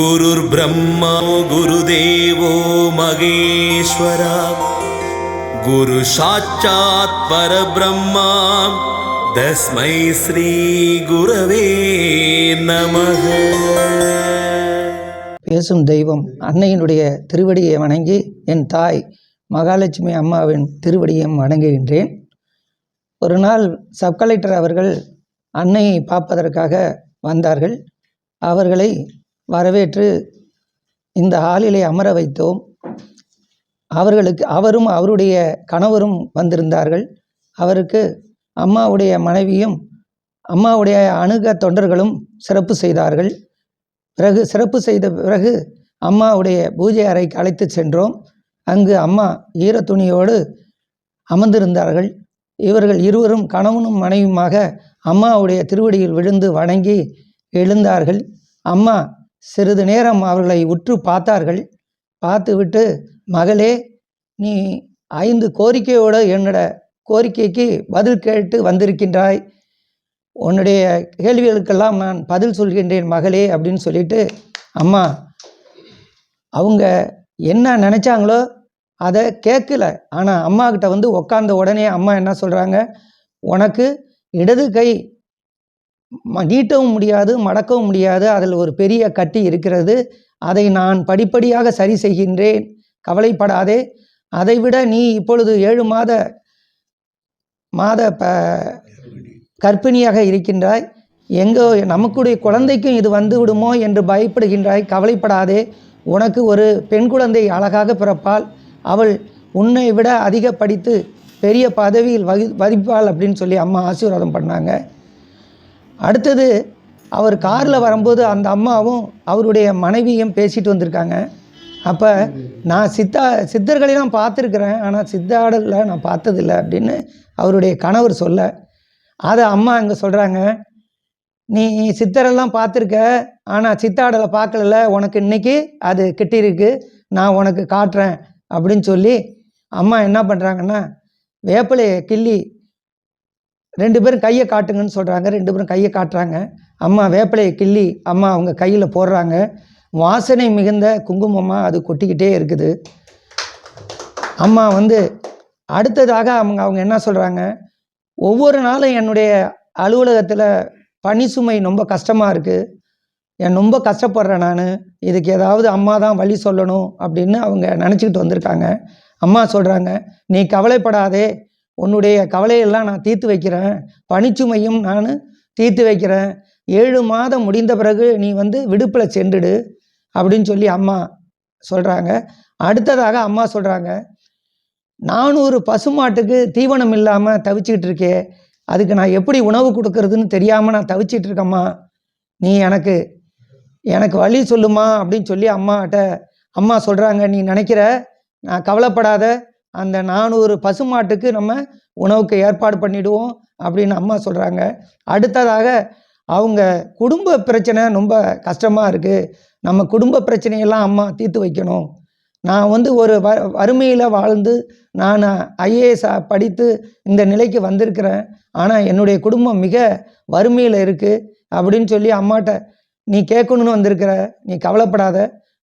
குருர் பிரம்மா குருதேவோ மகேஸ்வரா குரு சாட்சாத் பரபிரம்மா தஸ்மை ஸ்ரீ குரவே நமஹ. பேசும் தெய்வம் அன்னையினுடைய திருவடியை வணங்கி என் தாய் மகாலட்சுமி அம்மாவின் திருவடியையும் வணங்குகின்றேன். ஒரு நாள் சப் கலெக்டர் அவர்கள் அன்னையை பார்ப்பதற்காக வந்தார்கள். அவர்களை வரவேற்று இந்த ஹாலிலே அமர வைத்தோம். அவர்களுக்கு அவரும் அவருடைய கணவரும் வந்திருந்தார்கள். அவருக்கு அம்மாவுடைய மனைவியும் அம்மாவுடைய அணுக தொண்டர்களும் சிறப்பு செய்தார்கள். சிறப்பு செய்த பிறகு அம்மாவுடைய பூஜை அறைக்கு அழைத்து சென்றோம். அங்கு அம்மா ஈர துணியோடு அமர்ந்திருந்தார்கள். இவர்கள் இருவரும் கணவனும் மனைவியுமாக அம்மாவுடைய திருவடியில் விழுந்து வணங்கி எழுந்தார்கள். அம்மா சிறிது நேரம் அவர்களை உற்று பார்த்தார்கள். பார்த்துவிட்டு, மகளே, நீ 5 கோரிக்கையோடு என்னோட கோரிக்கைக்கு பதில் கேட்டு வந்திருக்கின்றாய். உன்னுடைய கேள்விகளுக்கெல்லாம் நான் பதில் சொல்கின்றேன் மகளே அப்படின்னு சொல்லிட்டு, அம்மா அவங்க என்ன நினச்சாங்களோ அதை கேட்கல. ஆனால் அம்மாக்கிட்ட வந்து உக்காந்த உடனே அம்மா என்ன சொல்கிறாங்க, உனக்கு இடது கை நீட்டவும் முடியாது, மடக்கவும் முடியாது, அதில் ஒரு பெரிய கட்டி இருக்கிறது. அதை நான் படிப்படியாக சரி செய்கின்றேன், கவலைப்படாதே. அதைவிட நீ இப்பொழுது 7 மாத கர்ப்பிணியாக இருக்கின்றாய். எங்கோ நமக்குடைய குழந்தைக்கும் இது வந்து விடுமோ என்று பயப்படுகின்றாய். கவலைப்படாதே, உனக்கு ஒரு பெண் குழந்தை அழகாக பிறப்பாள். அவள் உன்னை விட அதிக படித்து பெரிய பதவியில் வதிப்பாள் அப்படின்னு சொல்லி அம்மா ஆசீர்வாதம் பண்ணாங்க. அடுத்தது அவர் காரில் வரும்போது அந்த அம்மாவும் அவருடைய மனைவியும் பேசிட்டு வந்திருக்காங்க. அப்போ நான் சித்தர்களையும் பார்த்துருக்குறேன், ஆனால் சித்தாடலில் நான் பார்த்ததில்லை அப்படின்னு அவருடைய கணவர் சொல்ல, அதை அம்மா அங்கே சொல்கிறாங்க, நீ சித்தரெல்லாம் பார்த்துருக்க, ஆனால் சித்தாடலை பார்க்கல, உனக்கு இன்றைக்கி அது கிட்டிருக்கு, நான் உனக்கு காட்டுறேன் அப்படின்னு சொல்லி அம்மா என்ன பண்ணுறாங்கன்னா, வேப்பிலையை கிள்ளி 2 பேரும் கையை காட்டுங்கன்னு சொல்கிறாங்க. 2 பேரும் கையை காட்டுறாங்க. அம்மா வேப்பிலையை கிள்ளி அம்மா அவங்க கையில் போடுறாங்க. வாசனை மிகுந்த குங்குமமாக அது கொட்டிக்கிட்டே இருக்குது. அம்மா வந்து அடுத்ததாக அவங்க என்ன சொல்கிறாங்க, ஒவ்வொரு நாளும் என்னுடைய அலுவலகத்தில் பணி சுமை ரொம்ப கஷ்டமாக இருக்குது, ரொம்ப கஷ்டப்படுறேன் நான், இதுக்கு ஏதாவது அம்மா தான் வழி சொல்லணும் அப்படின்னு அவங்க நினச்சிக்கிட்டு வந்திருக்காங்க. அம்மா சொல்கிறாங்க, நீ கவலைப்படாதே, உன்னுடைய கவலையெல்லாம் நான் தீர்த்து வைக்கிறேன், பணிச்சுமையும் நான் தீர்த்து வைக்கிறேன், 7 மாதம் முடிந்த பிறகு நீ வந்து விடுப்பில் சென்றுடு அப்படின்னு சொல்லி அம்மா சொல்கிறாங்க. அடுத்ததாக அம்மா சொல்கிறாங்க, 400 பசுமாட்டுக்கு தீவனம் இல்லாமல் தவிச்சிக்கிட்டு இருக்கே, அதுக்கு நான் எப்படி உணவு கொடுக்கறதுன்னு தெரியாமல் நான் தவிச்சிட்டு இருக்கேம்மா, நீ எனக்கு வழி சொல்லுமா அப்படின்னு சொல்லி அம்மா சொல்கிறாங்க. நீ நினைக்கிற, நான் கவலைப்படாத, அந்த 400 பசுமாட்டுக்கு நம்ம உணவுக்கு ஏற்பாடு பண்ணிவிடுவோம் அப்படின்னு அம்மா சொல்கிறாங்க. அடுத்ததாக அவங்க குடும்ப பிரச்சனை ரொம்ப கஷ்டமாக இருக்குது, நம்ம குடும்ப பிரச்சனையெல்லாம் அம்மா தீர்த்து வைக்கணும். நான் வந்து ஒரு வறுமையில் வாழ்ந்து நான் IAS படித்து இந்த நிலைக்கு வந்திருக்கிறேன், ஆனால் என்னுடைய குடும்பம் மிக வறுமையில் இருக்குது அப்படின்னு சொல்லி அம்மாட்ட நீ கேட்கணுன்னு வந்திருக்கிற, நீ கவலைப்படாத,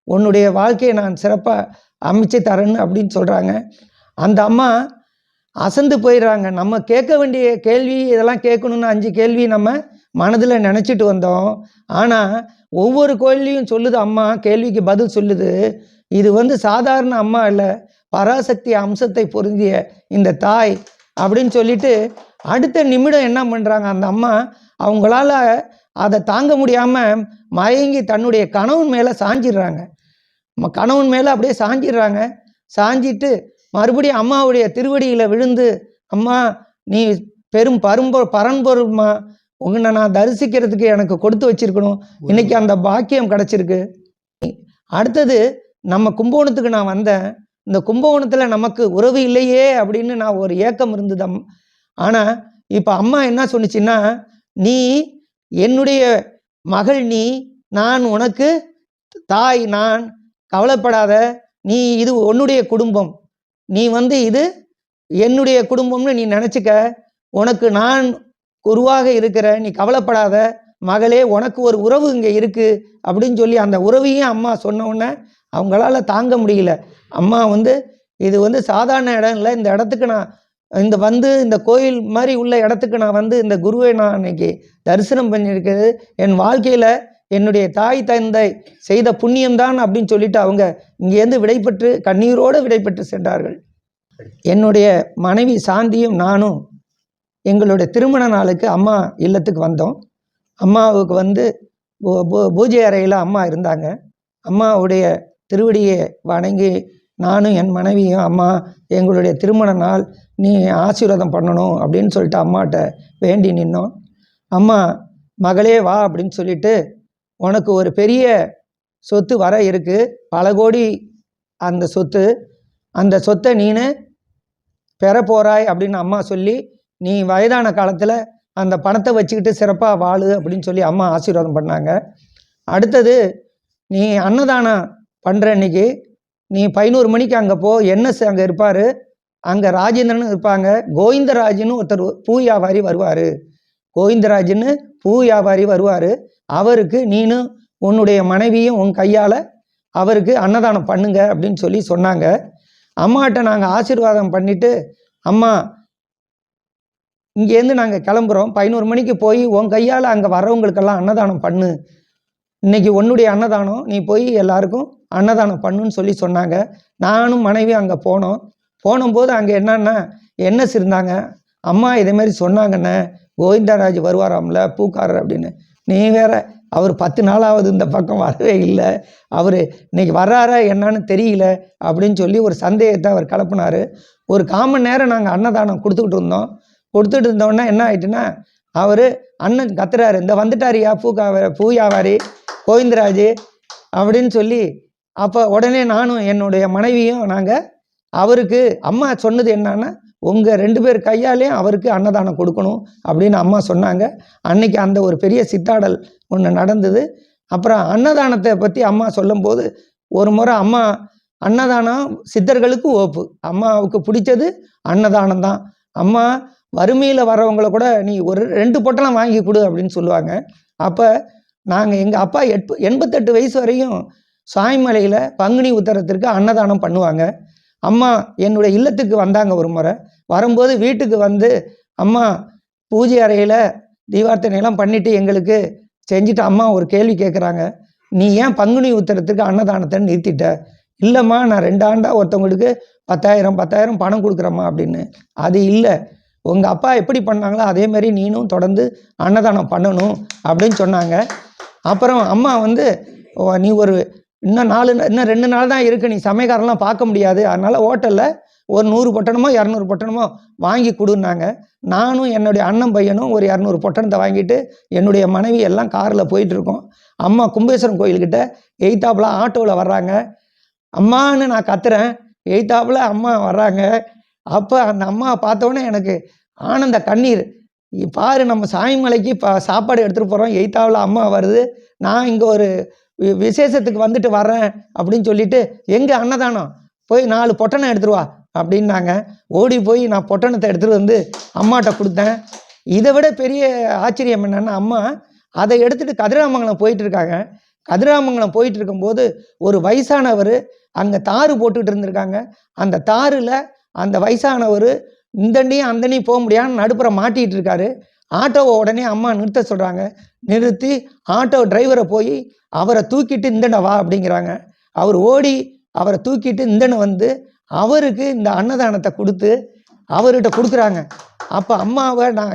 உன்னுடைய வாழ்க்கையை நான் சிறப்பாக அமைச்சு தரேன்னு அப்படின்னு சொல்கிறாங்க. அந்த அம்மா அசந்து போயிடுறாங்க. நம்ம கேட்க வேண்டிய கேள்வி இதெல்லாம் கேட்கணுன்னு 5 கேள்வி நம்ம மனதில் நினச்சிட்டு வந்தோம். ஆனால் ஒவ்வொரு கேள்வியும் சொல்லுது அம்மா, கேள்விக்கு பதில் சொல்லுது. இது வந்து சாதாரண அம்மா இல்லை, பராசக்தி அம்சத்தை பொருந்திய இந்த தாய் அப்படின்னு சொல்லிட்டு அடுத்த நிமிடம் என்ன பண்ணுறாங்க, அந்த அம்மா அவங்களால அதை தாங்க முடியாமல் மயங்கி தன்னுடைய கணவன் மேலே சாஞ்சிடுறாங்க. கணவன் மேலே அப்படியே சாஞ்சிடுறாங்க. சாஞ்சிட்டு மறுபடியும் அம்மாவுடைய திருவடியில் விழுந்து, அம்மா நீ பெரும் பரம்பொருள்மா, உங்களை நான் தரிசிக்கிறதுக்கு எனக்கு கொடுத்து வச்சிருக்கணும், இன்னைக்கு அந்த பாக்கியம் கிடச்சிருக்கு. அடுத்தது நம்ம கும்பகோணத்துக்கு நான் வந்தேன், இந்த கும்பகோணத்தில் நமக்கு உறவு இல்லையே அப்படின்னு நான் ஒரு ஏக்கம் இருந்தது. ஆனால் இப்போ அம்மா என்ன சொன்னிச்சின்னா, நீ என்னுடைய மகள், நான் உனக்கு தாய், நான் கவலைப்படாத, நீ இது உன்னுடைய குடும்பம், நீ வந்து இது என்னுடைய குடும்பம்னு நீ நினச்சிக்க, உனக்கு நான் குருவாக இருக்கிற, நீ கவலைப்படாத, மகளே உனக்கு ஒரு உறவு இங்கே இருக்குது அப்படின்னு சொல்லி அந்த உறவையும் அம்மா சொன்ன உடனே அவங்களால தாங்க முடியல. அம்மா வந்து இது வந்து சாதாரண இடம் இல்லை, இந்த இடத்துக்கு நான் இந்த கோயில் மாதிரி உள்ள இடத்துக்கு நான் வந்து இந்த குருவை நான் இன்னைக்கு தரிசனம் பண்ணியிருக்கிறது என் வாழ்க்கையில் என்னுடைய தாய் தந்தை செய்த புண்ணியம்தான் அப்படின்னு சொல்லிட்டு அவங்க இங்கேருந்து விடைபெற்று கண்ணீரோடு விடைபெற்று சென்றார்கள். என்னுடைய மனைவி சாந்தியும் நானும் எங்களுடைய திருமண நாளுக்கு அம்மா இல்லத்துக்கு வந்தோம். அம்மாவுக்கு வந்து பூஜை அறையில் அம்மா இருந்தாங்க. அம்மாவுடைய திருவடியை வணங்கி நானும் என் மனைவியும், அம்மா எங்களுடைய திருமண நாள், நீ ஆசீர்வாதம் பண்ணணும் அப்படின்னு சொல்லிட்டு அம்மாட்ட வேண்டி நின்னோம். அம்மா மகளே வா அப்படின்னு சொல்லிட்டு, உனக்கு ஒரு பெரிய சொத்து வர இருக்குது, பல கோடி அந்த சொத்து, அந்த சொத்தை நீனு பெற போகிறாய் அப்படின்னு அம்மா சொல்லி, நீ வயதான காலத்தில் அந்த பணத்தை வச்சுக்கிட்டு சிறப்பாக வாழு அப்படின்னு சொல்லி அம்மா ஆசீர்வாதம் பண்ணாங்க. அடுத்தது, நீ அன்னதானம் பண்ணுற அன்னைக்கு நீ 11 மணிக்கு அங்கே போ, என்எஸ் அங்கே இருப்பார், அங்கே ராஜேந்திரன் இருப்பாங்க, கோவிந்தராஜன்னு ஒருத்தர் பூ வியாபாரி வருவார், கோவிந்தராஜன்னு பூ வியாபாரி வருவார், அவருக்கு நீனும் உன்னுடைய மனைவியும் உன் கையால் அவருக்கு அன்னதானம் பண்ணுங்க அப்படின்னு சொல்லி சொன்னாங்க. அம்மாட்ட நாங்கள் ஆசீர்வாதம் பண்ணிவிட்டு, அம்மா இங்கேருந்து நாங்கள் கிளம்புறோம், 11 மணிக்கு போய் உன் கையால் அங்கே வர்றவங்களுக்கெல்லாம் அன்னதானம் பண்ணு, இன்றைக்கி உன்னுடைய அன்னதானம், நீ போய் எல்லாருக்கும் அன்னதானம் பண்ணுன்னு சொல்லி சொன்னாங்க. நானும் மனைவி அங்கே போனபோது அங்கே என்னன்னா என்எஸ் இருந்தாங்க. அம்மா இதேமாரி சொன்னாங்கண்ணே, கோவிந்தராஜ் வருவாராம்ல பூக்காரர் அப்படின்னு. நீ வேற, அவர் 10 நாளாவது இந்த பக்கம் வரவே இல்லை, அவர் இன்னைக்கு வர்றாரா என்னன்னு தெரியல அப்படின்னு சொல்லி ஒரு சந்தேகத்தை அவர் கிளப்பினார். ஒரு 1/4 மணி நேரம் நாங்கள் அன்னதானம் கொடுத்துட்டு இருந்தோன்னா என்ன ஆயிட்டுன்னா, அவர் அண்ணன் கத்துறாரு, இந்த வந்துட்டாரியா பூ வியாபாரி கோவிந்தராஜ் அப்படின்னு சொல்லி. அப்போ உடனே நானும் என்னுடைய மனைவியும் நாங்கள் அவருக்கு, அம்மா சொன்னது என்னன்னா, உங்கள் 2 பேர் கையாலேயும் அவருக்கு அன்னதானம் கொடுக்கணும் அப்படின்னு அம்மா சொன்னாங்க. அன்னைக்கு அந்த ஒரு பெரிய சித்தாடல் ஒன்று நடந்தது. அப்புறம் அன்னதானத்தை பற்றி அம்மா சொல்லும்போது, ஒரு முறை அம்மா அன்னதானம் சித்தர்களுக்கு ஓப்பு, அம்மாவுக்கு பிடிச்சது அன்னதானம் தான். அம்மா வறுமையில் வர்றவங்களை கூட நீ ஒரு 2 பொட்டலம் வாங்கி கொடு அப்படின்னு சொல்லுவாங்க. அப்போ நாங்கள் எங்கள் அப்பா 88 வயசு வரையும் சாய்மலையில் பங்குனி உத்தரத்திற்கு அன்னதானம் பண்ணுவாங்க. அம்மா என்னுடைய இல்லத்துக்கு வந்தாங்க ஒரு முறை. வரும்போது வீட்டுக்கு வந்து, அம்மா பூஜை அறையில் தீபார்த்தனையெல்லாம் பண்ணிவிட்டு எங்களுக்கு செஞ்சுட்டு அம்மா ஒரு கேள்வி கேட்குறாங்க, நீ ஏன் பங்குனி உத்தரத்துக்கு அன்னதானத்தை நிறுத்திட்ட? இல்லைம்மா, நான் 2 ஆண்டாக ஒருத்தவங்களுக்கு 10,000 பணம் கொடுக்குறேம்மா அப்படின்னு. அது இல்லை, உங்கள் அப்பா எப்படி பண்ணாங்களோ அதேமாரி நீனும் தொடர்ந்து அன்னதானம் பண்ணணும் அப்படின்னு சொன்னாங்க. அப்புறம் அம்மா வந்து, நீ இன்னும் 2 நாள் தான் இருக்குது, நீ சமையக்காரெல்லாம் பார்க்க முடியாது, அதனால் ஹோட்டலில் ஒரு 100 பொட்டணமோ 200 பொட்டணமோ வாங்கி கொடுன்னாங்க. நானும் என்னுடைய அண்ணன் பையனும் ஒரு 200 பொட்டணத்தை வாங்கிட்டு என்னுடைய மனைவி எல்லாம் காரில் போயிட்டுருக்கோம். அம்மா கும்பேஸ்வரம் கோயில்கிட்ட எய்த்தாப்பில் ஆட்டோவில் வர்றாங்க. அம்மான்னு நான் கத்துறேன், எய்த்தாப்பில் அம்மா வர்றாங்க. அப்போ அந்த அம்மாவை பார்த்தோன்னே எனக்கு ஆனந்த கண்ணீர். பாரு, நம்ம சாய்மலைக்கு சாப்பாடு எடுத்துகிட்டு போகிறோம், எய்த்தாவில் அம்மா வருது, நான் இங்கே ஒரு விசேஷத்துக்கு வந்துட்டு வர்றேன் அப்படின்னு சொல்லிட்டு, எங்கே அன்னதானம், போய் 4 பொட்டணம் எடுத்துருவா அப்படின்னாங்க. ஓடி போய் நான் பொட்டணத்தை எடுத்துகிட்டு வந்து அம்மாட்ட கொடுத்தேன். இதை விட பெரிய ஆச்சரியம் என்னென்னா, அம்மா அதை எடுத்துகிட்டு கதிராமங்கலம் போயிட்டுருக்காங்க. கதிராமங்கலம் போயிட்டு இருக்கும்போது ஒரு வயசானவர் அங்கே தாறு போட்டுக்கிட்டு இருந்திருக்காங்க. அந்த தாரில் அந்த வயசானவர் இந்தண்டையும் அந்தண்டையும் போக முடியாமல் நடுப்புற மாட்டிகிட்டு இருக்காரு. ஆட்டோவை உடனே அம்மா நிறுத்த சொல்கிறாங்க. நிறுத்தி ஆட்டோ டிரைவரை போய் அவரை தூக்கிட்டு இந்தண்ட வா அப்படிங்கிறாங்க. அவர் ஓடி அவரை தூக்கிட்டு இந்தண்ட வந்து அவருக்கு இந்த அன்னதானத்தை கொடுத்து அவர்கிட்ட கொடுக்குறாங்க. அப்போ அம்மாவை நான்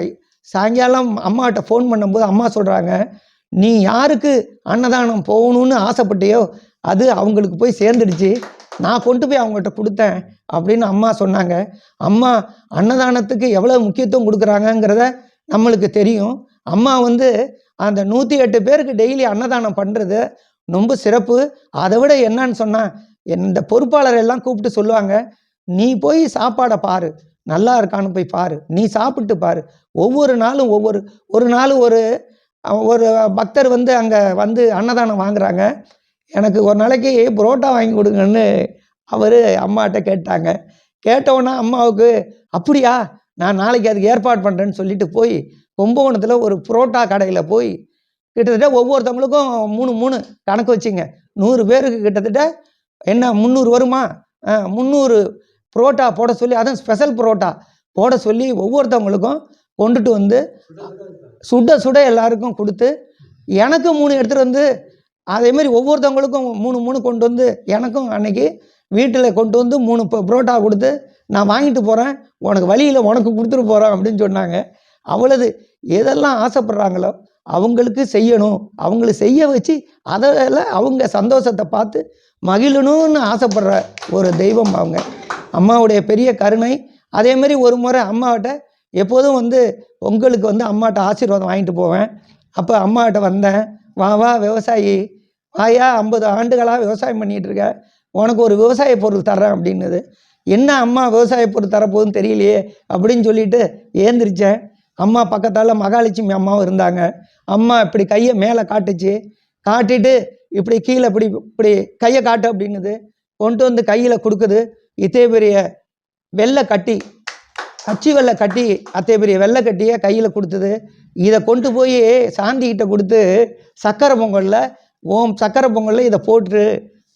சாயங்காலம் அம்மாட்ட ஃபோன் பண்ணும்போது அம்மா சொல்கிறாங்க, நீ யாருக்கு அன்னதானம் போகணுன்னு ஆசைப்பட்டியோ அது அவங்களுக்கு போய் சேர்ந்துடுச்சு, நான் கொண்டு போய் அவங்கள்ட்ட கொடுத்தேன் அப்படின்னு அம்மா சொன்னாங்க. அம்மா அன்னதானத்துக்கு எவ்வளோ முக்கியத்துவம் கொடுக்குறாங்கங்கிறத நம்மளுக்கு தெரியும். அம்மா வந்து அந்த 108 பேருக்கு டெய்லி அன்னதானம் பண்ணுறது ரொம்ப சிறப்பு. அதை விட என்னன்னு சொன்னால், இந்த பொறுப்பாளர் எல்லாம் கூப்பிட்டு சொல்லுவாங்க, நீ போய் சாப்பாடை பாரு, நல்லா இருக்கான்னு போய் பாரு, நீ சாப்பிட்டு பாரு. ஒவ்வொரு நாளும் ஒரு நாள் ஒரு பக்தர் வந்து அங்கே வந்து அன்னதானம் வாங்குறாங்க. எனக்கு ஒரு நாளைக்கு புரோட்டா வாங்கி கொடுங்கன்னு அவர் அம்மாட்ட கேட்டாங்க. கேட்டோன்னா அம்மாவுக்கு, அப்படியா, நான் நாளைக்கு அதுக்கு ஏற்பாடு பண்ணுறேன்னு சொல்லிட்டு போய் கும்பகோணத்தில் ஒரு புரோட்டா கடையில் போய் கிட்டத்தட்ட ஒவ்வொருத்தவங்களுக்கும் 3 கணக்கு வச்சுங்க. 100 பேருக்கு கிட்டத்தட்ட என்ன 300 வருமா? 300 புரோட்டா போட சொல்லி, அதுவும் ஸ்பெஷல் புரோட்டா போட சொல்லி ஒவ்வொருத்தவங்களுக்கும் கொண்டுட்டு வந்து சுட சுட எல்லாருக்கும் கொடுத்து, எனக்கு 3 எடுத்துகிட்டு வந்து அதேமாரி ஒவ்வொருத்தவங்களுக்கும் 3 கொண்டு வந்து எனக்கும் அன்னைக்கு வீட்டில் கொண்டு வந்து 3 புரோட்டா கொடுத்து, நான் வாங்கிட்டு போகிறேன், உனக்கு வழியில் உனக்கு கொடுத்துட்டு போகிறேன் அப்படின்னு சொன்னாங்க. அவ்வளவு எதெல்லாம் ஆசைப்படுறாங்களோ அவங்களுக்கு செய்யணும், அவங்கள செய்ய வச்சு அதில் அவங்க சந்தோஷத்தை பார்த்து மகிழணும்னு ஆசைப்படுற ஒரு தெய்வம் அவங்க. அம்மாவுடைய பெரிய கருணை. அதேமாரி ஒரு முறை அம்மாவிட்ட எப்போதும் வந்து பொங்கலுக்கு வந்து அம்மாட்ட ஆசீர்வாதம் வாங்கிட்டு போவேன். அப்போ அம்மாகிட்ட வந்தேன், வா விவசாயி வாயா, 50 ஆண்டுகளாக விவசாயம் பண்ணிகிட்ருக்க, உனக்கு ஒரு விவசாய பொருள் தர்றேன் அப்படின்னுது. என்ன அம்மா விவசாய பொருள் தரப்போகுதுன்னு தெரியலையே அப்படின்னு சொல்லிட்டு ஏந்திரிச்சேன். அம்மா பக்கத்தால் மகாலட்சுமி அம்மாவும் இருந்தாங்க. அம்மா இப்படி கையை மேலே காட்டுச்சு, காட்டிட்டு இப்படி கீழே இப்படி கையை காட்டு அப்படின்னுது. கொண்டு வந்து கையில் கொடுக்குது. இதே பெரிய வெள்ளை கட்டி, அச்சு வெள்ளை கட்டி, அத்தே பெரிய வெள்ளை கட்டியை கையில் கொடுத்தது. இதை கொண்டு போய் சாந்திக்கிட்ட கொடுத்து, சக்கரை பொங்கலில் சக்கரை பொங்கலில் இதை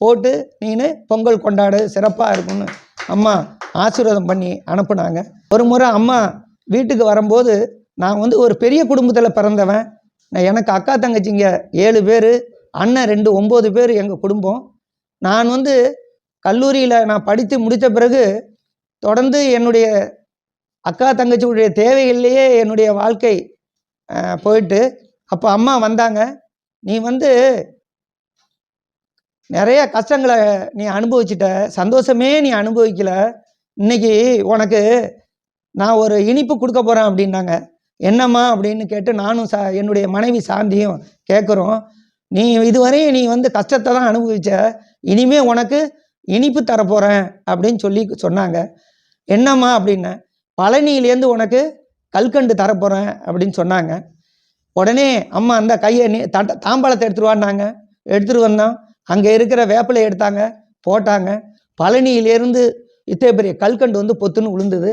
போட்டு நீனு பொங்கல் கொண்டாடு, சிறப்பாக இருக்குன்னு அம்மா ஆசீர்வாதம் பண்ணி அனுப்புனாங்க. ஒரு முறை அம்மா வீட்டுக்கு வரும்போது, நான் வந்து ஒரு பெரிய குடும்பத்தில் பிறந்தவன். எனக்கு அக்கா தங்கச்சிங்க 7 பேர், அண்ணன் 2, 9 பேர் எங்கள் குடும்பம். நான் வந்து கல்லூரியில் நான் படித்து முடித்த பிறகு தொடர்ந்து என்னுடைய அக்கா தங்கச்சியுடைய தேவைகள்லேயே என்னுடைய வாழ்க்கை போயிட்டு, அப்போ அம்மா வந்தாங்க, நீ வந்து நிறைய கஷ்டங்களை நீ அனுபவிச்சிட்ட, சந்தோஷமே நீ அனுபவிக்கல, இன்னைக்கு உனக்கு நான் ஒரு இனிப்பு கொடுக்க போகிறேன் அப்படின்னாங்க. என்னம்மா அப்படின்னு கேட்டு நானும் என்னுடைய மனைவி சாந்தியும் கேட்குறோம். நீ இதுவரையும் நீ வந்து கஷ்டத்தை தான் அனுபவிச்ச, இனிமே உனக்கு இனிப்பு தரப்போகிறேன் அப்படின்னு சொல்லி சொன்னாங்க. என்னம்மா அப்படின்னு, பழனியிலேருந்து உனக்கு கல்கண்டு தரப்போகிறேன் அப்படின்னு சொன்னாங்க. உடனே அம்மா அந்த கையை தாம்பாளத்தை எடுத்துருவான்னாங்க. எடுத்துகிட்டு வந்தோம். அங்கே இருக்கிற வேப்பிலை எடுத்தாங்க, போட்டாங்க. பழனியிலேருந்து இத்தே பெரிய கல்கண்டு வந்து பொத்துன்னு விழுந்தது.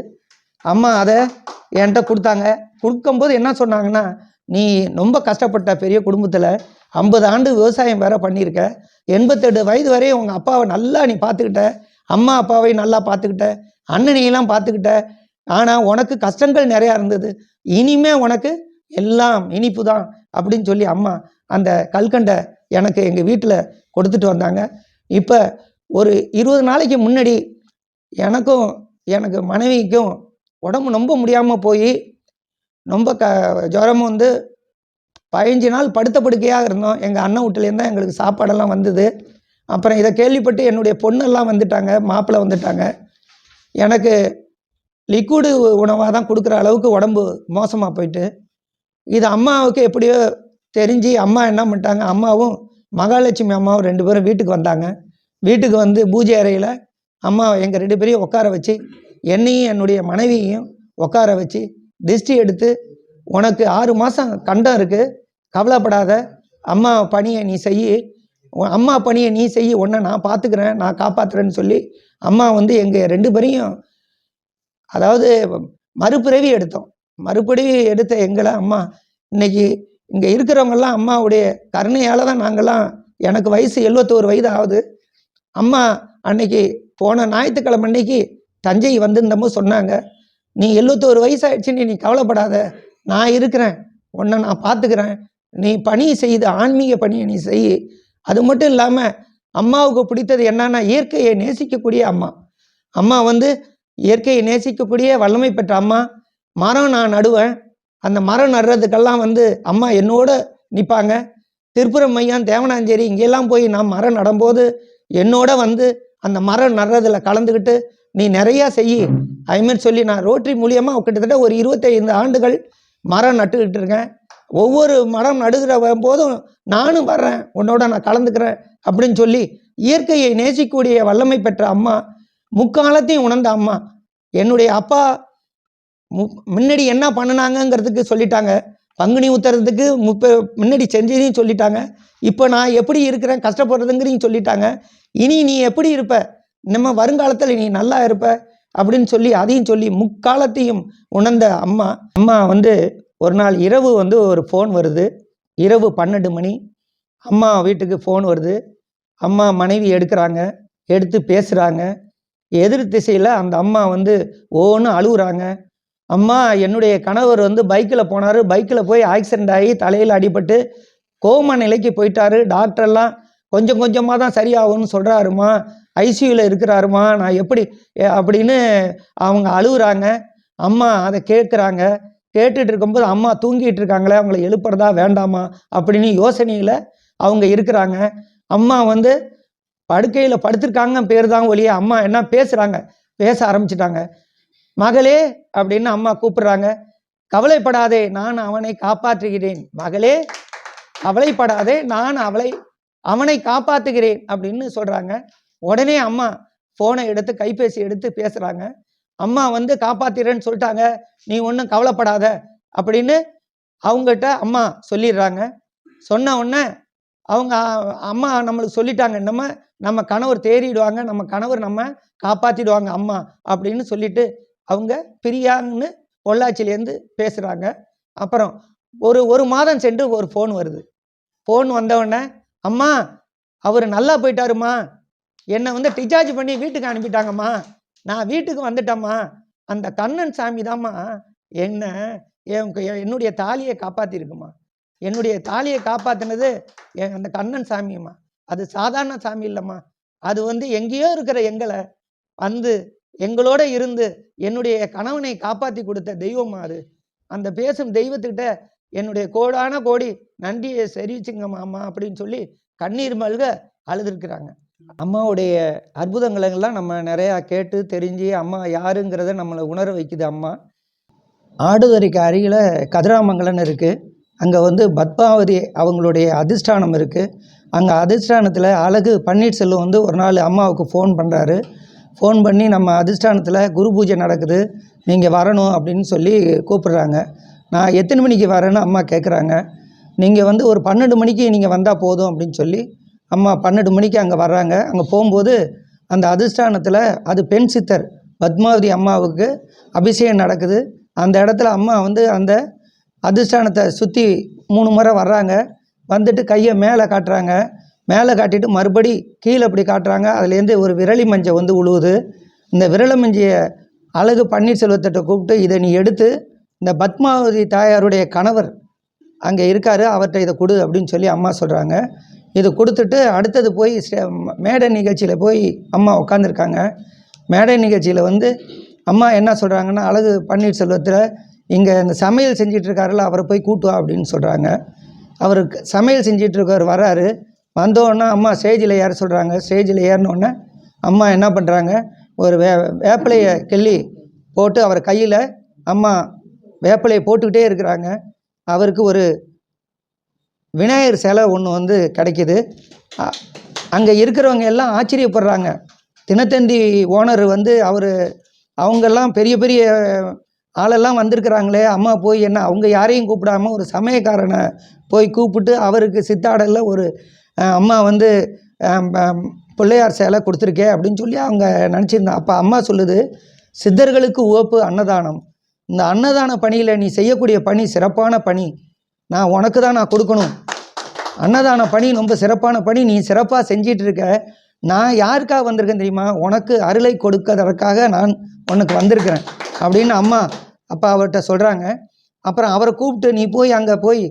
அம்மா அதை என்கிட்ட கொடுத்தாங்க. கொடுக்கும்போது என்ன சொன்னாங்கன்னா, நீ ரொம்ப கஷ்டப்பட்ட, பெரிய குடும்பத்தில் 50 ஆண்டு விவசாயம் வேற பண்ணியிருக்க, 88 வயது வரையும் உங்கள் அப்பாவை நல்லா நீ பார்த்துக்கிட்ட, அம்மா அப்பாவை நல்லா பார்த்துக்கிட்ட, அண்ணனையெல்லாம் பார்த்துக்கிட்ட, ஆனால் உனக்கு கஷ்டங்கள் நிறையா இருந்தது, இனிமே உனக்கு எல்லாம் இனிப்பு தான் அப்படின்னு சொல்லி அம்மா அந்த கல்கண்டை எனக்கு எங்கள் வீட்டில் கொடுத்துட்டு வந்தாங்க. இப்போ ஒரு 20 நாளைக்கு முன்னாடி எனக்கு மனைவிக்கும் உடம்பு ரொம்ப முடியாமல் போய் ரொம்ப ஜுரமும் வந்து 15 நாள் படுத்த படுக்கையாக இருந்தோம். எங்கள் அண்ணன் வீட்டிலேருந்து தான் எங்களுக்கு சாப்பாடெல்லாம் வந்தது. அப்புறம் இதை கேள்விப்பட்டு என்னுடைய பொண்ணெல்லாம் வந்துட்டாங்க, மாப்பிள்ளை வந்துட்டாங்க. எனக்கு லிக்விடு உணவாக தான் கொடுக்குற அளவுக்கு உடம்பு மோசமாக போயிட்டு, இது அம்மாவுக்கு எப்படியோ தெரிஞ்சு அம்மா என்ன பண்ணிட்டாங்க, அம்மாவும் மகாலட்சுமி அம்மாவும் 2 பேரும் வீட்டுக்கு வந்தாங்க. வீட்டுக்கு வந்து பூஜை அறையில் அம்மா எங்கள் 2 பேரையும் உட்கார வச்சு, என்னையும் என்னுடைய மனைவியையும் உட்கார வச்சு திஷ்டி எடுத்து, உனக்கு 6 மாதம் கண்டம் இருக்குது, கவலைப்படாத, அம்மா பணியை நீ செய், உன்னை நான் பார்த்துக்கிறேன், நான் காப்பாற்றுறேன்னு சொல்லி அம்மா வந்து எங்கள் 2 பேரையும், அதாவது மறுபிறவி எடுத்த எங்களை அம்மா இன்னைக்கு இங்கே இருக்கிறவங்கெல்லாம் அம்மாவுடைய கருணையால் தான் நாங்கள்லாம், எனக்கு வயசு 71 வயது ஆகுது. அம்மா அன்னைக்கு போன ஞாயிற்றுக்கிழமை அன்னைக்கு தஞ்சை வந்திருந்தம்போது சொன்னாங்க, நீ 71 வயசு ஆயிடுச்சுன்னு நீ கவலைப்படாத, நான் இருக்கிறேன், உன்னை நான் பார்த்துக்கிறேன், நீ பணி செய்து ஆன்மீக பணியை நீ செய். அது மட்டும் இல்லாமல் அம்மாவுக்கு பிடித்தது என்னன்னா, இயற்கையை நேசிக்கக்கூடிய அம்மா வந்து இயற்கையை நேசிக்கக்கூடிய வல்லமை பெற்ற அம்மா. மரம் நான் நடுவேன், அந்த மரம் நடுறதுக்கெல்லாம் வந்து அம்மா என்னோட நிற்பாங்க. திருப்புரம் மையம், தேவனாஞ்சேரி இங்கெல்லாம் போய் நான் மரம் நடும்போது என்னோட வந்து அந்த மரம் நடுறதுல கலந்துக்கிட்டு நீ நிறையா செய் அதுமாரி சொல்லி, நான் ரோட்டரி மூலியமாக கிட்டத்தட்ட ஒரு 25 ஆண்டுகள் மரம் நட்டுக்கிட்டு இருக்கேன். ஒவ்வொரு மரம் நடுகிற போதும் நானும் வர்றேன், உன்னோட நான் கலந்துக்கிறேன் அப்படின்னு சொல்லி இயற்கையை நேசிக்கக்கூடிய வல்லமை பெற்ற அம்மா, முக்காலத்தையும் உணர்ந்த அம்மா. என்னுடைய அப்பா முன்னாடி என்ன பண்ணினாங்கங்கிறதுக்கு சொல்லிட்டாங்க, பங்குனி உத்தரத்துக்கு முன்னாடி செஞ்சதையும் சொல்லிட்டாங்க, இப்போ நான் எப்படி இருக்கிறேன் கஷ்டப்படுறதுங்கிறதையும் சொல்லிட்டாங்க, இனி நீ எப்படி இருப்ப, நம்ம வருங்காலத்தில் நீ நல்லா இருப்ப அப்படின்னு சொல்லி அதையும் சொல்லி முக்காலத்தையும் உணர்ந்த அம்மா வந்து ஒரு நாள் இரவு வந்து ஒரு ஃபோன் வருது. இரவு 12 மணி. அம்மா வீட்டுக்கு ஃபோன் வருது. அம்மா மனைவி எடுக்கிறாங்க. எடுத்து பேசுகிறாங்க. எதிர் திசையில் அந்த அம்மா வந்து ஓன்னு அழுகுறாங்க. அம்மா, என்னுடைய கணவர் வந்து பைக்கில் போனார், பைக்கில் போய் ஆக்சிடெண்ட் ஆகி தலையில் அடிபட்டு கோமா நிலைக்கு போயிட்டாரு, டாக்டர்லாம் கொஞ்சம் கொஞ்சமாக தான் சரியாகும்னு சொல்கிறாருமா, ஐசியூவில் இருக்கிறாருமா, நான் எப்படி அப்படின்னு அவங்க அழுகுறாங்க. அம்மா அதை கேட்குறாங்க. கேட்டுட்டு இருக்கும்போது அம்மா தூங்கிட்டு இருக்காங்களே, அவங்கள எழுப்புறதா வேண்டாமா அப்படின்னு யோசனையில் அவங்க இருக்கிறாங்க. அம்மா வந்து படுக்கையில் படுத்திருக்காங்க பேர் தான் ஒழிய அம்மா என்ன பேசுகிறாங்க, பேச ஆரம்பிச்சிட்டாங்க. மகளே அப்படின்னு அம்மா கூப்பிடுறாங்க. கவலைப்படாதே, நான் அவனை காப்பாற்றுகிறேன். மகளே கவலைப்படாதே, நான் அவனை காப்பாற்றுகிறேன் அப்படின்னு சொல்கிறாங்க. உடனே அம்மா ஃபோனை எடுத்து கைபேசி எடுத்து பேசுகிறாங்க. அம்மா வந்து காப்பாற்றிறேன்னு சொல்லிட்டாங்க, நீ ஒன்றும் கவலைப்படாத அப்படின்னு அவங்ககிட்ட அம்மா சொல்லிடுறாங்க. சொன்ன உடனே அவங்க அம்மா நம்மளுக்கு சொல்லிட்டாங்க, நம்ம கணவர் தேறிடுவாங்க, நம்ம கணவர் நம்ம காப்பாற்றிடுவாங்க அம்மா அப்படின்னு சொல்லிட்டு அவங்க பிரியாங்கன்னு பொள்ளாச்சியிலேருந்து பேசுகிறாங்க. அப்புறம் ஒரு மாதம் சென்று ஒரு ஃபோன் வருது. ஃபோன் வந்தவுடனே, அம்மா அவர் நல்லா போயிட்டாருமா, என்னை வந்து டிஸ்சார்ஜ் பண்ணி வீட்டுக்கு அனுப்பிட்டாங்கம்மா, நான் வீட்டுக்கு வந்துட்டேம்மா, அந்த கண்ணன் சாமி தாம்மா என்னுடைய தாலியை காப்பாற்றிருக்குமா, என்னுடைய தாலியை காப்பாற்றினது அந்த கண்ணன் சாமியம்மா, அது சாதாரண சாமி இல்லைம்மா, அது வந்து எங்கேயோ இருக்கிற எங்களை வந்து எங்களோட இருந்து என்னுடைய கணவனை காப்பாற்றி கொடுத்த தெய்வமா அது, அந்த பேசும் தெய்வத்துக்கிட்ட என்னுடைய கோடான கோடி நன்றியை தெரிவிச்சுங்கம்மா அம்மா அப்படின்னு சொல்லி கண்ணீர் மல்க அழுதுருக்குறாங்க. அம்மாவுடைய அற்புதங்களெல்லாம் நம்ம நிறையா கேட்டு தெரிஞ்சு அம்மா யாருங்கிறத நம்மளை உணர வைக்குது அம்மா. ஆடுதுறைக்கு அருகில் கதிராமங்கலம்னு இருக்குது. அங்கே வந்து பத்மாவதி அவங்களுடைய அதிஷ்டானம் இருக்குது. அங்கே அதிஷ்டானத்தில் அழகு பன்னீர்செல்வம் வந்து ஒரு நாள் அம்மாவுக்கு ஃபோன் பண்ணுறாரு. ஃபோன் பண்ணி நம்ம அதிஷ்டானத்தில் குரு பூஜை நடக்குது, நீங்கள் வரணும் அப்படின்னு சொல்லி கூப்பிட்றாங்க. நான் எத்தனை மணிக்கு வரேன்னு அம்மா கேட்குறாங்க. நீங்கள் வந்து ஒரு 12 மணிக்கு நீங்கள் வந்தால் போதும் அப்படின்னு சொல்லி அம்மா 12 மணிக்கு அங்கே வர்றாங்க. அங்கே போகும்போது அந்த அதிஷ்டானத்தில் அது பெண் சித்தர் பத்மாவதி அம்மாவுக்கு அபிஷேகம் நடக்குது. அந்த இடத்துல அம்மா வந்து அந்த அதிஷ்டானத்தை சுற்றி 3 முறை வர்றாங்க. வந்துட்டு கையை மேலே காட்டுறாங்க. மேலே காட்டிட்டு மறுபடி கீழே அப்படி காட்டுறாங்க. அதுலேருந்து ஒரு விரலி மஞ்சை வந்து உழுவுது. இந்த விரலி மஞ்சையை அழகு பன்னீர்செல்வத்திட்ட கூப்பிட்டு, இதை நீ எடுத்து இந்த பத்மாவதி தாயாருடைய கணவர் அங்கே இருக்கார், அவர்கிட்ட இதை கொடு அப்படின்னு சொல்லி அம்மா சொல்கிறாங்க. இது கொடுத்துட்டு அடுத்தது போய் மேடை நிகழ்ச்சியில் போய் அம்மா உட்காந்துருக்காங்க. மேடை நிகழ்ச்சியில் வந்து அம்மா என்ன சொல்கிறாங்கன்னா, அழகு பன்னீர்செல்வத்தில் இங்கே இந்த சமையல் செஞ்சிட்ருக்காருல அவரை போய் கூட்டுவா அப்படின்னு சொல்கிறாங்க. அவருக்கு சமையல் செஞ்சிட்ருக்கார் வராரு. வந்தோடனே அம்மா ஸ்டேஜில் ஏற சொல்கிறாங்க. ஸ்டேஜில் ஏறினோடனே அம்மா என்ன பண்ணுறாங்க, ஒரு வேப்பிலையை கிள்ளி போட்டு அவர் கையில் அம்மா வேப்பிலையை போட்டுக்கிட்டே இருக்கிறாங்க. அவருக்கு ஒரு விநாயகர் சிலை ஒன்று வந்து கிடைக்கிது. அங்கே இருக்கிறவங்க எல்லாம் ஆச்சரியப்படுறாங்க. தினத்தந்தி ஓனர் வந்து அவங்கெல்லாம் பெரிய பெரிய ஆளெல்லாம் வந்திருக்கிறாங்களே, அம்மா போய் என்ன அவங்க யாரையும் கூப்பிடாம ஒரு சமயக்காரனை போய் கூப்பிட்டு அவருக்கு சித்தாடலில் ஒரு அம்மா வந்து பிள்ளையார் சேலை கொடுத்துருக்கே அப்படின்னு சொல்லி அவங்க நினச்சிருந்தாங்க. அப்போ அம்மா சொல்லுது, சித்தர்களுக்கு உவப்பு அன்னதானம், இந்த அன்னதான பணியில் நீ செய்யக்கூடிய பணி சிறப்பான பணி, நான் உனக்கு தான் நான் கொடுக்கணும். அன்னதான பணி ரொம்ப சிறப்பான பணி, நீ சிறப்பாக செஞ்சிட்டு இருக்க. நான் யாருக்காக வந்திருக்கேன் தெரியுமா, உனக்கு அருளை கொடுக்கறதற்காக நான் உனக்கு வந்திருக்கிறேன் அப்படின்னு அம்மா அப்பா அவர்கிட்ட சொல்கிறாங்க. அப்புறம் அவரை கூப்பிட்டு, நீ போய் அங்கே போய்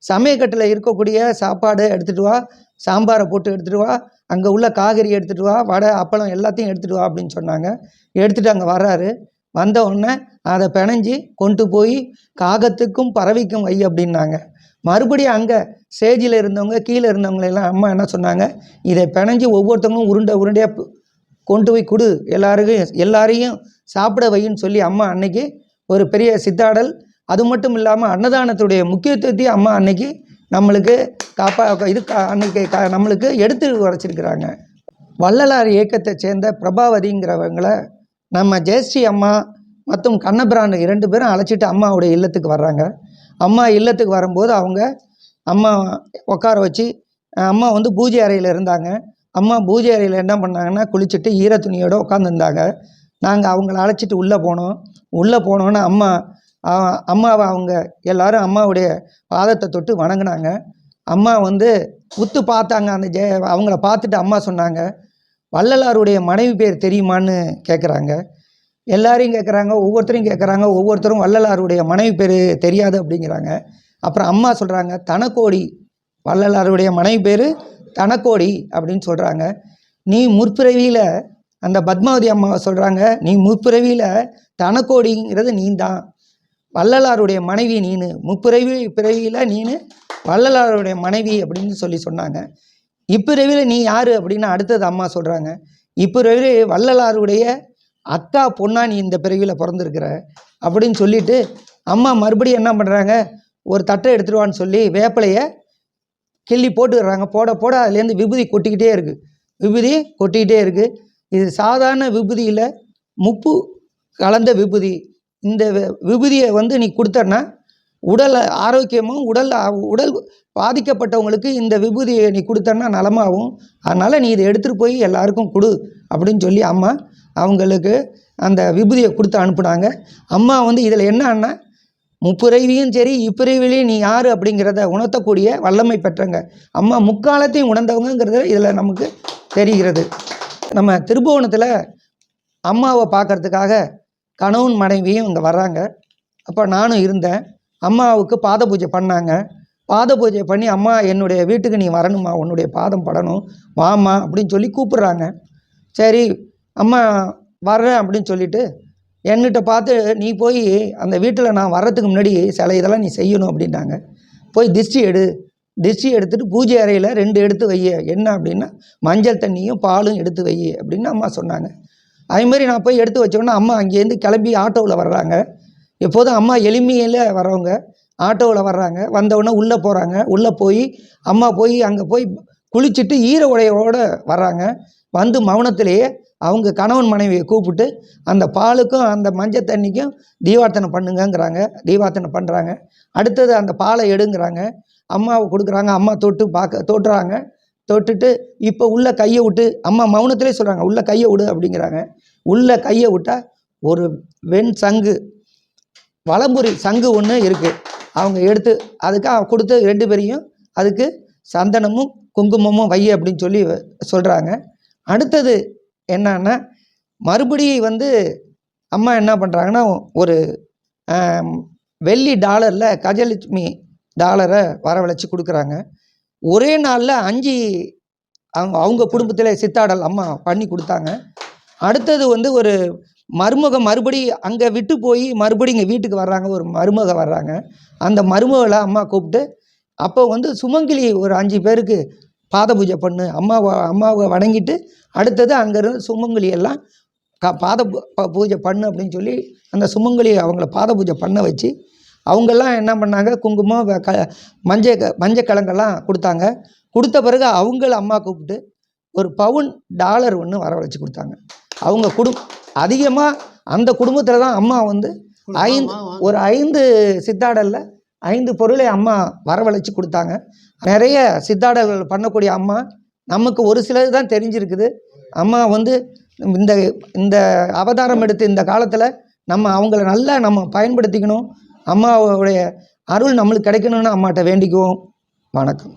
சமயக்கட்டில் இருக்கக்கூடிய சாப்பாடு எடுத்துகிட்டு வா, சாம்பாரை போட்டு எடுத்துகிட்டு வா, அங்கே உள்ள காய்கறி எடுத்துகிட்டு வா, வடை அப்பளம் எல்லாத்தையும் எடுத்துகிட்டு வா அப்படின்னு சொன்னாங்க. எடுத்துகிட்டு அங்கே வர்றாரு. வந்த உடனே அதை பிணைஞ்சி கொண்டு போய் காகத்துக்கும் பறவைக்கும் வை அப்படின்னாங்க. மறுபடியும் அங்கே ஸ்டேஜில் இருந்தவங்க கீழே இருந்தவங்களெல்லாம் அம்மா என்ன சொன்னாங்க, இதை பிணைஞ்சி ஒவ்வொருத்தவங்களும் உருண்டையாக கொண்டு போய் கொடு, எல்லாரையும் சாப்பிட வைன்னு சொல்லி அம்மா அன்னைக்கு ஒரு பெரிய சித்தாடல். அது மட்டும் இல்லாமல் அன்னதானத்துடைய முக்கியத்துவத்தையும் அம்மா அன்னைக்கு நம்மளுக்கு அன்னைக்கு நம்மளுக்கு எடுத்து வரைச்சிருக்கிறாங்க. வள்ளலார் இயக்கத்தை சேர்ந்த பிரபாவதிங்கிறவங்களை நம்ம ஜெயஸ்ரீ அம்மா மற்றும் கண்ணபிரான் 2 பேரும் அழைச்சிட்டு அம்மாவுடைய இல்லத்துக்கு வர்றாங்க. அம்மா இல்லத்துக்கு வரும்போது அம்மா உட்கார வச்சு, அம்மா வந்து பூஜை அறையில் இருந்தாங்க. அம்மா பூஜை அறையில் என்ன பண்ணாங்கன்னா, குளிச்சுட்டு ஈர துணியோடு உட்காந்துருந்தாங்க. நாங்கள் அவங்கள அழைச்சிட்டு உள்ளே போனோம். உள்ளே போனோன்னே அம்மா அம்மாவை அவங்க எல்லாரும் அம்மாவுடைய பாதத்தை தொட்டு வணங்கினாங்க. அம்மா வந்து உத்து பார்த்தாங்க. அந்த அவங்கள பார்த்துட்டு அம்மா சொன்னாங்க, வள்ளலாருடைய மனைவி பேர் தெரியுமான்னு கேட்குறாங்க. எல்லாரையும் கேட்குறாங்க, ஒவ்வொருத்தரையும் கேட்குறாங்க. ஒவ்வொருத்தரும் வள்ளலாருடைய மனைவி பேர் தெரியாது அப்படிங்கிறாங்க. அப்புறம் அம்மா சொல்கிறாங்க, தனக்கோடி, வள்ளலாருடைய மனைவி பேர் தனக்கோடி அப்படின்னு சொல்கிறாங்க. நீ முற்பிறவியில், அந்த பத்மாவதி அம்மாவை சொல்கிறாங்க, நீ முற்பிறவியில் தனக்கோடிங்கிறது நீ தான், வள்ளலாருடைய மனைவி நீனு, பிறவியில் நீனு வள்ளலாருடைய மனைவி அப்படின்னு சொன்னாங்க. இப்பிறவியில் நீ யார் அப்படின்னு அடுத்தது அம்மா சொல்கிறாங்க, இப்பிறவியில் வள்ளலாருடைய அக்கா பொண்ணா நீ இந்த பிறவியில் பிறந்திருக்கிற அப்படின்னு சொல்லிட்டு அம்மா மறுபடியும் என்ன பண்ணுறாங்க, ஒரு தட்டை எடுத்துருவான்னு சொல்லி வேப்பிலையை கிள்ளி போட்டுடுறாங்க. போட போட அதுலேருந்து விபூதி கொட்டிக்கிட்டே இருக்குது. இது சாதாரண விபூதியில் முப்பு கலந்த விபூதி. இந்த விபூதியை வந்து நீ கொடுத்தன்னா உடல் ஆரோக்கியமும், உடல் பாதிக்கப்பட்டவங்களுக்கு இந்த விபூதியை நீ கொடுத்தன்னா நலமாகும். அதனால் நீ இதை எடுத்துகிட்டு போய் எல்லாருக்கும் கொடு அப்படின்னு சொல்லி அம்மா அவங்களுக்கு அந்த விபூதியை கொடுத்து அனுப்புனாங்க. அம்மா வந்து இதில் என்னன்னா, முப்பிறவியும் சரி இப்பிறவிலையும் நீ யார் அப்படிங்கிறத உணர்த்தக்கூடிய வல்லமை பெற்றங்க அம்மா, முக்காலத்தையும் உணர்ந்தவங்கிறத இதில் நமக்கு தெரிகிறது. நம்ம திருப்புவனத்தில் அம்மாவை பார்க்குறதுக்காக கணவன் மனைவியும் இங்கே வர்றாங்க. அப்போ நானும் இருந்தேன். அம்மாவுக்கு பாத பூஜை பண்ணாங்க. பாத பூஜை பண்ணி, அம்மா என்னுடைய வீட்டுக்கு நீ வரணுமா, உன்னுடைய பாதம் படணும், வாம்மா அப்படின்னு சொல்லி கூப்பிட்றாங்க. சரி அம்மா வர்றேன் அப்படின்னு சொல்லிட்டு என்கிட்ட பார்த்து, நீ போய் அந்த வீட்டில் நான் வர்றதுக்கு முன்னாடி சில இதெல்லாம் நீ செய்யணும் அப்படின்னாங்க. போய் திஷ்டி எடுத்துகிட்டு பூஜை அறையில் 2 எடுத்து வை, என்ன அப்படின்னா மஞ்சள் தண்ணியும் பாலும் எடுத்து வை அப்படின்னு அம்மா சொன்னாங்க. அதுமாரி நான் போய் எடுத்து வச்சோன்னா அம்மா அங்கேருந்து கிளம்பி ஆட்டோவில் வர்றாங்க. எப்போதும் அம்மா எளிமையில் வரவங்க ஆட்டோவில் வர்றாங்க. வந்தவுடனே உள்ளே போகிறாங்க. உள்ளே போய் அம்மா அங்கே போய் குளிச்சுட்டு ஈர உடையோடு வர்றாங்க. வந்து மௌனத்திலேயே அவங்க கணவன் மனைவியை கூப்பிட்டு அந்த பாலுக்கும் அந்த மஞ்சள் தண்ணிக்கும் தீபார்த்தனை பண்ணுங்கங்கிறாங்க. தீபார்த்தனை பண்ணுறாங்க. அடுத்தது அந்த பாலை எடுங்கிறாங்க. அம்மாவை கொடுக்குறாங்க. அம்மா தொட்டுறாங்க. தொட்டுட்டு இப்போ உள்ள கையை விட்டு, அம்மா மௌனத்திலே சொல்கிறாங்க, உள்ள கையை விடு அப்படிங்கிறாங்க. உள்ள கையை விட்டால் ஒரு வெண் சங்கு, வலம்புரி சங்கு ஒன்று இருக்குது. அவங்க எடுத்து அதுக்கு கொடுத்து 2 பேரையும் அதுக்கு சந்தனமும் குங்குமமும் வை அப்படின்னு சொல்லி சொல்கிறாங்க. அடுத்தது என்னன்னா, மறுபடியும் வந்து அம்மா என்ன பண்ணுறாங்கன்னா, ஒரு வெள்ளி டாலரில் கஜலட்சுமி டாலரை வரவழைச்சி கொடுக்குறாங்க. ஒரே நாளில் 5 அவங்க குடும்பத்தில் சித்தாடல் அம்மா பண்ணி கொடுத்தாங்க. அடுத்தது வந்து ஒரு மறுபடி அங்கே விட்டு போய் மறுபடியும் இங்கே வீட்டுக்கு வர்றாங்க. ஒரு மருமக வர்றாங்க. அந்த மருமகளை அம்மா கூப்பிட்டு, அப்போ வந்து சுமங்கலி ஒரு 5 பேருக்கு பாத பூஜை பண்ணு, அம்மாவை வணங்கிட்டு அடுத்தது அங்கேருந்து சுமங்கலி எல்லாம் பாத பூஜை பண்ணு அப்படின்னு சொல்லி அந்த சுமங்கலி அவங்கள பாத பூஜை பண்ண வச்சு, அவங்கெல்லாம் என்ன பண்ணாங்க, குங்குமம் மஞ்சக்கிழங்கெல்லாம் கொடுத்தாங்க. கொடுத்த பிறகு அவங்கள அம்மா கூப்பிட்டு ஒரு பவுன் டாலர் ஒன்று வரவழைச்சி கொடுத்தாங்க. அவங்க அதிகமாக அந்த குடும்பத்தில் தான் அம்மா வந்து 5 சித்தாடலில் 5 பொருளை அம்மா வரவழைச்சி கொடுத்தாங்க. நிறைய சித்தாடல்கள் பண்ணக்கூடிய அம்மா, நமக்கு ஒரு சிலது தான் தெரிஞ்சிருக்குது. அம்மா வந்து இந்த அவதாரம் எடுத்து இந்த காலத்தில் நம்ம அவங்கள நல்லா நம்ம பயன்படுத்திக்கணும். அம்மாவுடைய அருள் நம்மளுக்கு கிடைக்கணும்னு அம்மாட்ட வேண்டிக்குவோம். வணக்கம்.